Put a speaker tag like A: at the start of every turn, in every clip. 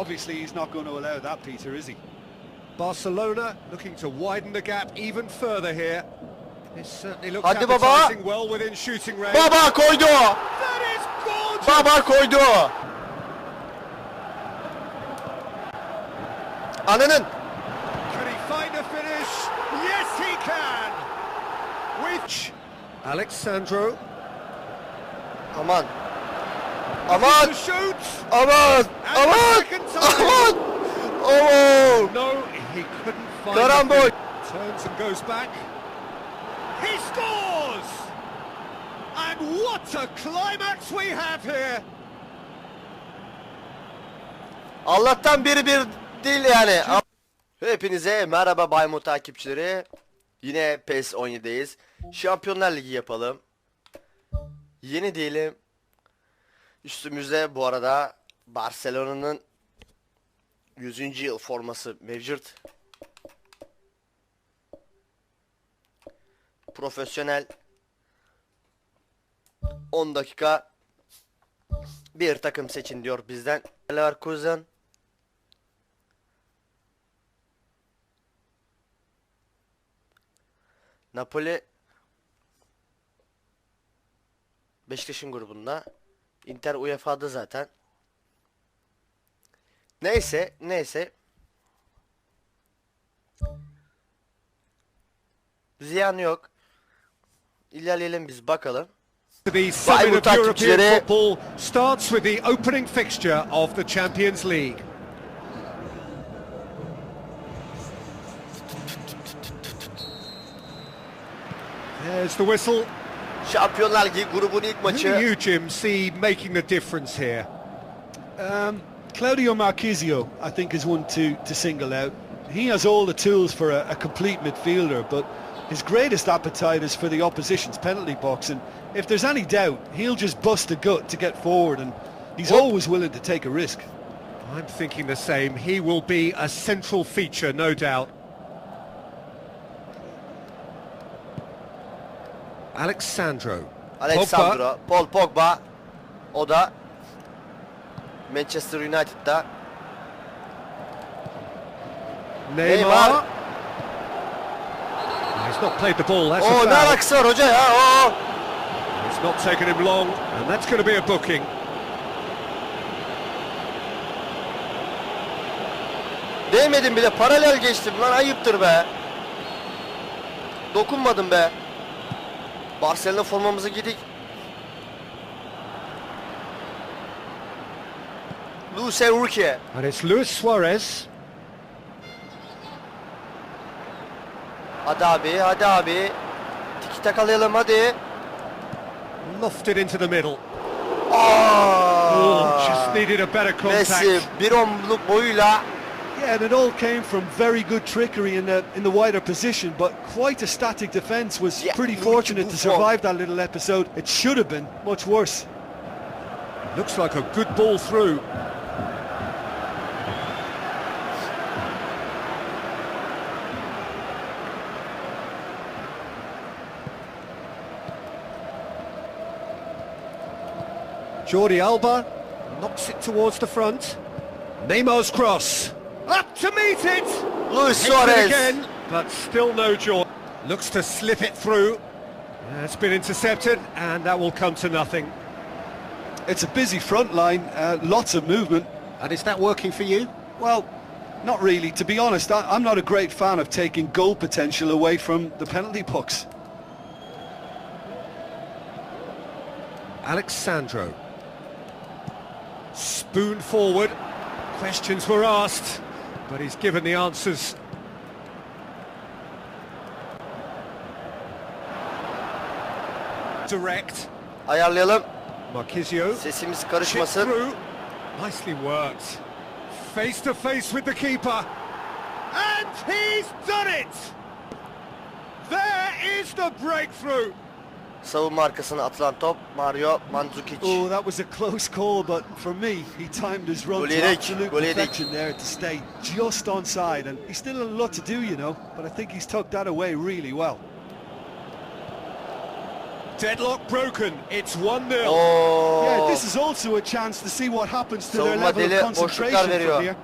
A: Obviously he's not going to allow that, Peter, is he? Barcelona looking to widen the gap even further here. This certainly looks appetizing, well within shooting range.
B: Baba koydu.
A: That is gorgeous.
B: Baba koydu. Ananın.
A: Can he find a finish? Yes, he can. With Alexandro.
B: Aman. Aman.
A: Shoot.
B: Aman. Aman. Aman. Oh.
A: No, he couldn't find
B: Karambol.
A: it. Turns and goes back. He scores! And what a climax we have here.
B: Allah'tan biri bir değil yani. Hepinize merhaba By Mut takipçileri. Yine PES 17'deyiz. Şampiyonlar Ligi yapalım. Yeni diyelim. Üstümüzde bu arada Barcelona'nın 100. yıl forması mevcut. Profesyonel 10 dakika bir takım seçin diyor bizden. Leverkusen, Napoli, Beşiktaş'ın grubunda. Inter UEFA'da zaten. Neyse. Ziyan yok. İlerleyelim biz bakalım.
A: The summit of European football starts with the opening fixture of the Champions League. There's the whistle.
B: Şampiyonlar Ligi grubun ilk maçı.
A: Who do you, Jim, see making the difference here?
C: Claudio Marchisio, I think, is one to single out. He has all the tools for a complete midfielder, but his greatest appetite is for the opposition's penalty box, and if there's any doubt, he'll just bust a gut to get forward, and he's always willing to take a risk.
A: I'm thinking the same. He will be a central feature, no doubt. Alexandro.
B: Paul Pogba. O da Manchester United'da.
A: Neymar. He's not played the ball, that's a foul.
B: Ne alakası var hoca ya?
A: It's not taken him long, and that's going to be a booking.
B: Değmedim bile, paralel geçtim lan, ayıptır be. Dokunmadım be. Barcelona formamızı giydik. Luis Enrique.
A: And it's Luis Suarez.
B: Hadi abi. Tiki takalayalım hadi.
A: Lofted into the middle.
B: Oh,
A: just needed a better contact.
B: Messi 1.10'luk boyuyla.
C: Yeah, and it all came from very good trickery in the wider position, but quite a static defence. Was pretty fortunate to survive that little episode. It should have been much worse.
A: Looks like a good ball through. Jordi Alba knocks it towards the front. Neymar's cross. Up to meet it!
B: Luis Suarez.
A: Again, but still no joy. Looks to slip it through. It's been intercepted, and that will come to nothing.
C: It's a busy front line, lots of movement.
A: And is that working for you?
C: Well, not really. To be honest, I'm not a great fan of taking goal potential away from the penalty box.
A: Alexandro. Spoon forward. Questions were asked, but he's given the answers. Direct.
B: Ayarlayalım.
A: Marchisio.
B: Sesimiz karışmasın.
A: Nicely worked. Face to face with the keeper. And he's done it! There is the breakthrough.
B: Savunma arkasına atılan top Mario Mandzukic.
C: Oh, that was a close call, but for me, he timed his run to absolute perfection there to stay just onside, and he's still a lot to do, you know, but I think he's tucked that away really well.
A: Deadlock broken. It's 1-0.
B: Oo.
C: Yeah, this is also a chance to see what happens to their
B: Savunma
C: level
B: deli
C: of concentration
B: boşluklar veriyor.
C: from here.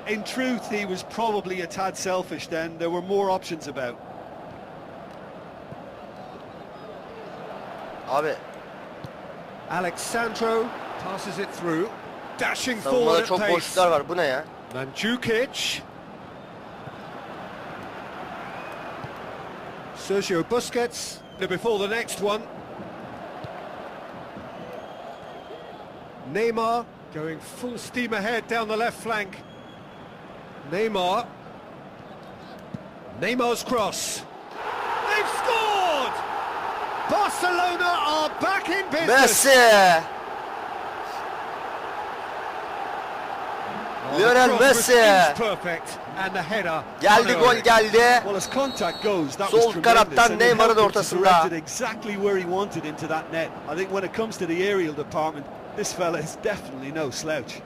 C: In truth, he was probably a tad selfish then. There were more options about.
B: Abi
A: Alexandro passes it through. Dashing
B: savunmada
A: forward at
B: çok
A: pace.
B: boşluklar var. Bu ne ya?
A: Mandzukic. Sergio Busquets. Before the next one. Neymar going full steam ahead down the left flank. Neymar. Neymar's cross. They've scored! Barcelona are back in business.
B: Messi! Lionel
A: The cross was
B: Messi!
A: inch perfect and the header.
B: Geldi, gol
A: unerring.
B: geldi.
C: Well, as contact goes, that
B: Sol
C: was tremendous.
B: kanattan
C: And it
B: Neymar'ın
C: helped him to
B: ortasında.
C: direct it exactly where he wanted into that net. I think when it comes to the aerial department, this fella is definitely no slouch.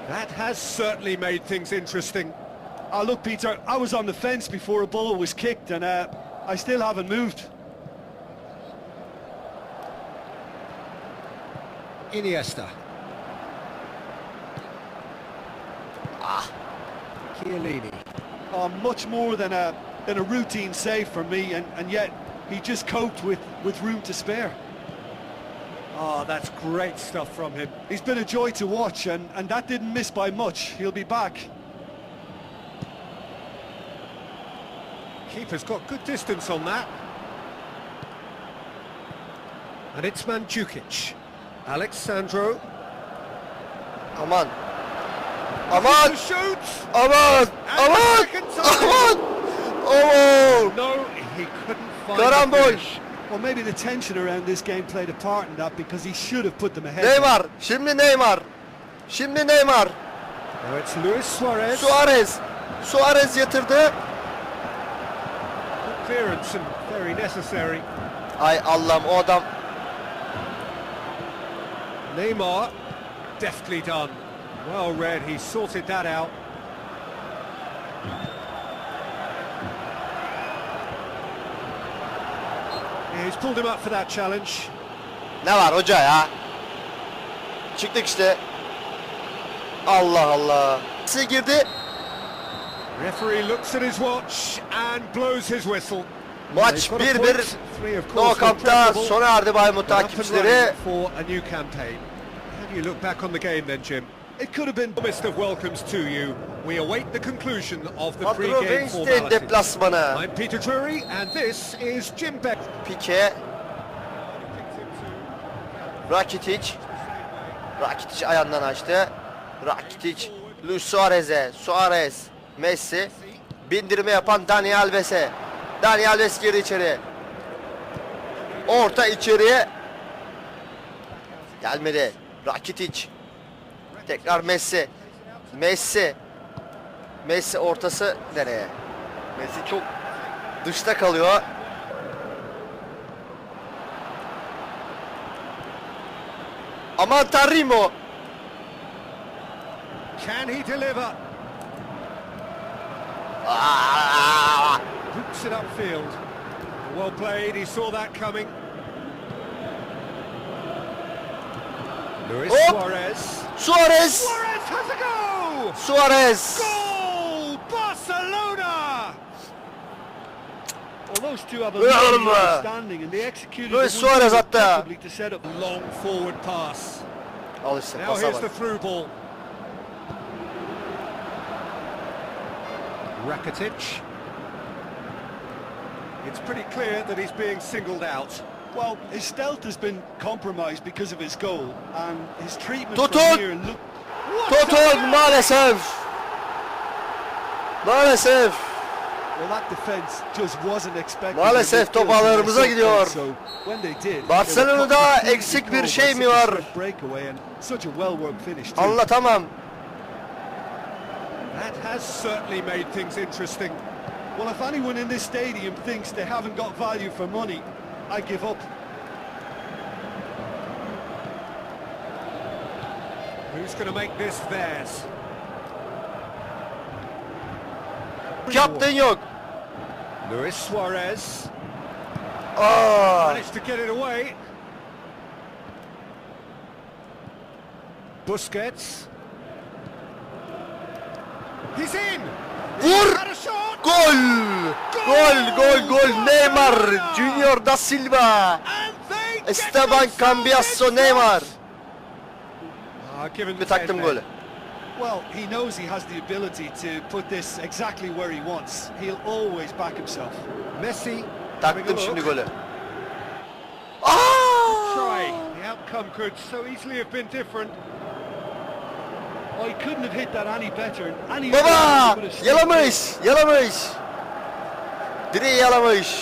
A: That has certainly made things interesting.
C: Look, Peter, I was on the fence before a ball was kicked, and I still haven't moved.
A: Iniesta. Chiellini.
C: Much more than a routine save for me, and yet he just coped with room to spare.
A: Oh, that's great stuff from him.
C: He's been a joy to watch, and that didn't miss by much. He'll be back.
A: Keeper's got good distance on that. And it's Mandzukic. Alexandro.
B: Aman. Aman!
A: The shoot!
B: Aman!
A: And the
B: Aman!
A: second time!
B: Aman! Oh!
A: No, he couldn't find the
B: Karambol!
A: finish.
C: Well, maybe the tension around this game played a part in that, because he should have put them ahead.
B: Neymar! Şimdi Neymar! Şimdi Neymar!
A: Now it's Luis Suarez.
B: Suarez! Suarez yatırdı.
A: Good clearance and very necessary.
B: Ay Allah'ım, o adam.
A: Neymar, deftly done. Well read, he sorted that out. Yeah, he's pulled him up for that challenge.
B: Ne var hoca ya? Çıktık işte. Allah Allah. Messi girdi.
A: Referee looks at his watch and blows his whistle.
B: Maç
A: They've got a
B: 1-1.
A: point. Three, of course,
B: No
A: were
B: Camp'ta
A: preferable.
B: sona erdi By Mut
A: But up and
B: takipçileri.
A: running for a new campaign. How do you look back on the game then, Jim?
C: It could have been.
A: Warmest of welcomes to you. We await the conclusion of the
B: Patro
A: pre-game
B: Weinstein
A: formalities.
B: deplasmanı.
A: I'm Peter Drury and this is Jim Beck.
B: Pique. Rakitic. Rakitic ayağından açtı. Rakitic. Luis Suarez'e. Suarez. Messi. Bindirme yapan Dani Alves'e. Dani Alves girdi içeri. Orta içeriye. Gelmedi. Rakitic. Tekrar Messi. Messi. Messi ortası nereye? Messi çok dışta kalıyor. Aman tanrım o.
A: Can he deliver?
B: Aa!
A: Hooks it upfield. Well played, he saw that coming. Luis
B: Hop!
A: Suarez.
B: Suarez.
A: Suarez has a go!
B: Suarez.
A: Goal! Barcelona!
C: Well, those two have a
B: Bravo.
C: long understanding, and they executed
B: Luis
C: the
B: Suarez
C: one
B: attı.
C: perfectly to set up.
A: Long forward pass.
B: Al işte
A: Now
B: pasa
A: here's
B: bak.
A: the through ball. Rakitic. It's pretty clear that he's being singled out.
C: Well, his stealth has been compromised because of his goal, and his treatment
B: Tutun!
C: from here look.
B: Tutun maalesef. Maalesef.
C: Well, that defence just wasn't expected.
B: Maalesef top ağlarımıza gidiyor.
C: So when they did,
B: Barcelona'da eksik bir şey mi var?
C: Breakaway and such a well-worked finish too.
B: Anlatamam.
A: That has certainly made things interesting.
C: Well, if anyone in this stadium thinks they haven't got value for money, I give up.
A: Who's going to make this theirs?
B: Yaptığın yok.
A: Luis Suarez
B: Aa!
A: managed to get it away. Busquets. He's in.
B: Vur!
A: Had a shot.
B: Gol! Gol! Neymar! Junior da Silva!
A: And they get
B: Esteban
A: themselves
B: Cambiasso
A: in
B: Neymar!
A: front. Given
B: Bir
A: the
B: taktım
A: 10
B: golü.
C: Well, he knows he has the ability to put this exactly where he wants. He'll always back himself.
A: Messi.
B: Taktım şimdi golü.
A: Try. The outcome could so easily have been different.
C: Oh, he couldn't have hit that any better. Any
B: Baba!
C: other would have stayed
B: Yalamış! Direği yalamış.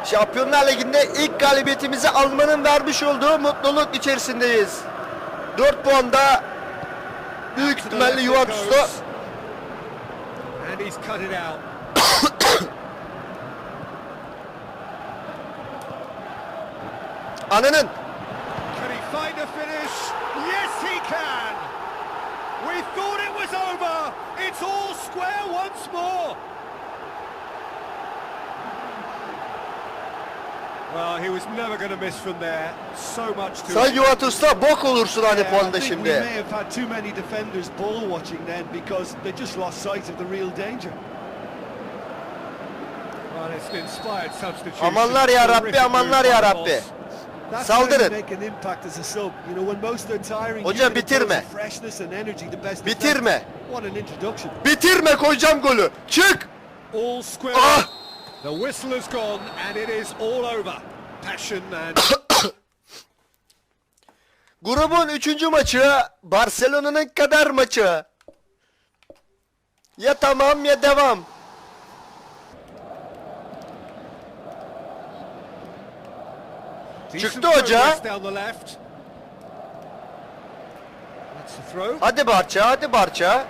B: Şampiyonlar Ligi'nde ilk galibiyetimizi almanın vermiş olduğu mutluluk içerisindeyiz. 4 puanda büyük ihtimalle Juventus'ta.
A: And he's cut it out.
B: Ananın.
A: Can he find a finish? Yes, he can. We thought it was over. It's all square once more. Well, he was never going to miss from there. So much to
B: Sen Juventus'ta bok olursun hani
C: Yeah, I
B: puanda
C: think we
B: şimdi.
C: may have had too many defenders ball watching then because they just lost sight of the real danger.
A: Well, it's an inspired substitution.
B: Amanlar ya Rabbi, amanlar ya Rabbi.
C: That's
B: Saldırın.
C: when you make an impact as a sub. You know, when most are tiring,
B: Hocam
C: you get a dose
B: bitirme.
C: of freshness and energy, the best
B: Bitirme.
C: defense. What an introduction.
B: Bitirme, koyacağım golü. Çık.
A: All square.
B: Ah!
A: The whistle has gone and it is all over. Passion and
B: Grubun 3. maçı Barcelona'nın kadar maçı. Ya tamam ya devam.
A: decent
B: Çıktı hoca.
A: progress down the left. That's the throw.
B: Hadi Barça.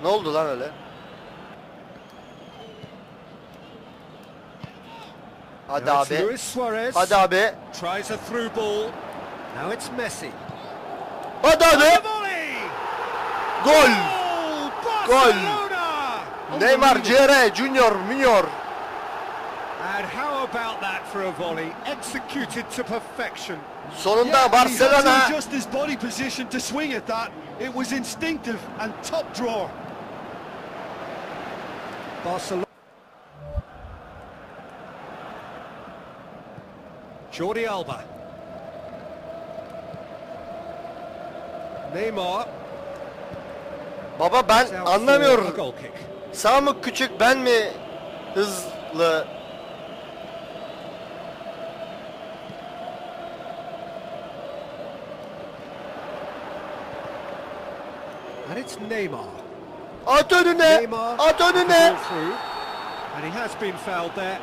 B: Ne oldu lan öyle? Hadi
A: Now it's
B: abi.
A: Luis Suarez.
B: Hadi abi.
A: Tries a through ball. Now it's Messi.
B: Hadi
A: The
B: abi.
A: volley.
B: Gol.
A: Barcelona.
B: Neymar, CR, Junior.
A: And how about that for a volley? Executed to perfection.
B: Sonunda
C: Yeah, he had to
B: Barcelona.
C: adjust his body position to swing at that. It was instinctive and top drawer.
A: Barcelona. Jordi Alba. Neymar.
B: Baba ben
A: Out for a
B: anlamıyorum.
A: goal kick.
B: Sağ mı küçük, ben mi hızlı?
A: And it's Neymar.
B: At önüne.
A: Neymar.
B: At
A: ball
B: önüne.
A: through. And he has been fouled there.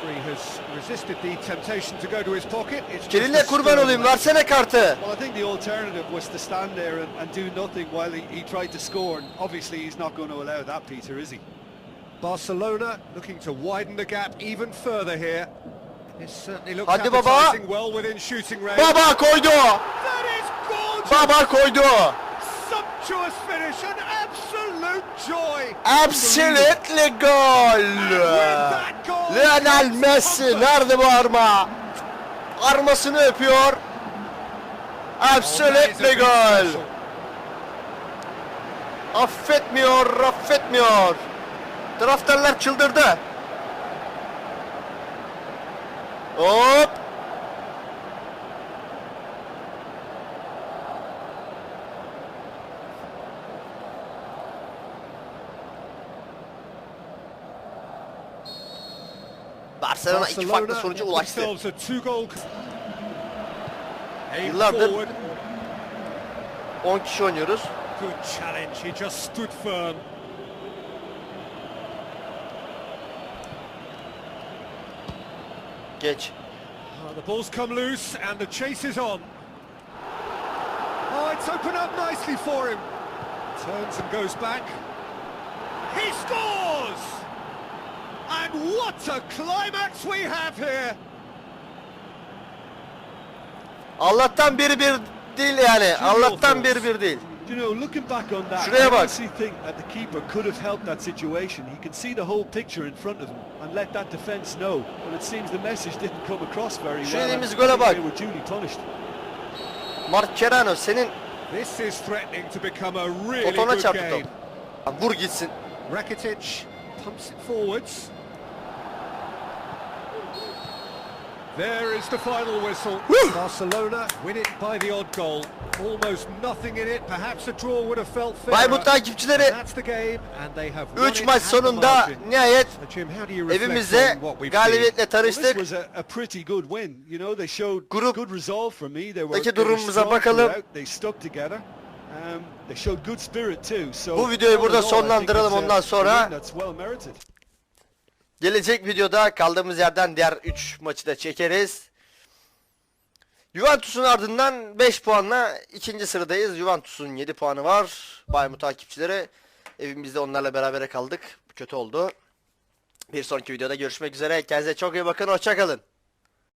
A: The referee has resisted the temptation to go to his pocket. It's just
B: Kirille
A: a
B: kurban
A: stern
B: olayım,
A: left.
B: versene kartı.
C: Well, I think the alternative was to stand there and do nothing while he tried to score. And obviously, he's not going to allow that, Peter, is he?
A: Barcelona looking to widen the gap even further here. This certainly looks
B: Hadi baba.
A: appetizing, well within shooting range.
B: Baba koydu.
A: That is gorgeous!
B: Baba koydu.
A: Sumptuous finish, an absolute joy!
B: Absolutely gol. Lionel Messi, nerede bu arma? Armasını öpüyor. Absolutely gol. Affetmiyor. Taraftarlar çıldırdı. Hop. Barcelona iki farklı sonuca ulaştı.
A: themselves a two-goal. Aim
B: Yıllardır
A: forward.
B: 10 kişi oynuyoruz.
A: Good challenge, he just stood firm.
B: Geç.
A: Oh, the ball's come loose and the chase is on. Oh, it's opened up nicely for him. Turns and goes back. He scores! And And what a climax we have here.
B: Allah'tan 1-1 değil yani. Allah'tan 1-1 değil.
C: You know, looking back on that,
B: Şuraya
C: I
B: bak.
C: honestly think that the keeper could have helped that situation. He can see the whole picture in front of him and let that defence know. But it seems the message didn't come across very
B: Şu
C: well.
B: yediğimiz
C: I
B: gole
C: think
B: bak.
C: they were duly punished.
B: Markerano senin
A: This is threatening to become a really
B: otona
A: good
B: çarptı
A: game.
B: top. Vur gitsin.
A: Rakitic pumps it forwards. There is the final whistle.
B: Woo!
A: Barcelona win it by the odd goal. Almost nothing in it. Perhaps a draw would have felt
B: By
A: fairer.
B: Mut takipçileri
A: That's the game and they have won
B: 3
A: it
B: maç
A: at the
B: sonunda
A: margin.
B: nihayet
A: Jim, how do you reflect
B: evimizde
A: on what we've seen?
B: galibiyetle
C: Well, this
B: tanıştık.
C: was a pretty good win. You know, they showed
B: Grup-
C: good resolve from me. They were,
B: Daki
C: they were
B: durumumuza
C: strong
B: bakalım.
C: throughout. They stuck together. They showed good spirit too. So
B: Bu videoyu
C: all
B: burada
C: in all, I think
B: sonlandıralım,
C: it's a
B: ondan sonra
C: win that's well merited.
B: gelecek videoda kaldığımız yerden diğer 3 maçı da çekeriz. Juventus'un ardından 5 puanla ikinci sıradayız. Juventus'un 7 puanı var. By Mut takipçileri. Evimizde onlarla berabere kaldık. Kötü oldu. Bir sonraki videoda görüşmek üzere. Kendinize çok iyi bakın. Hoşça kalın.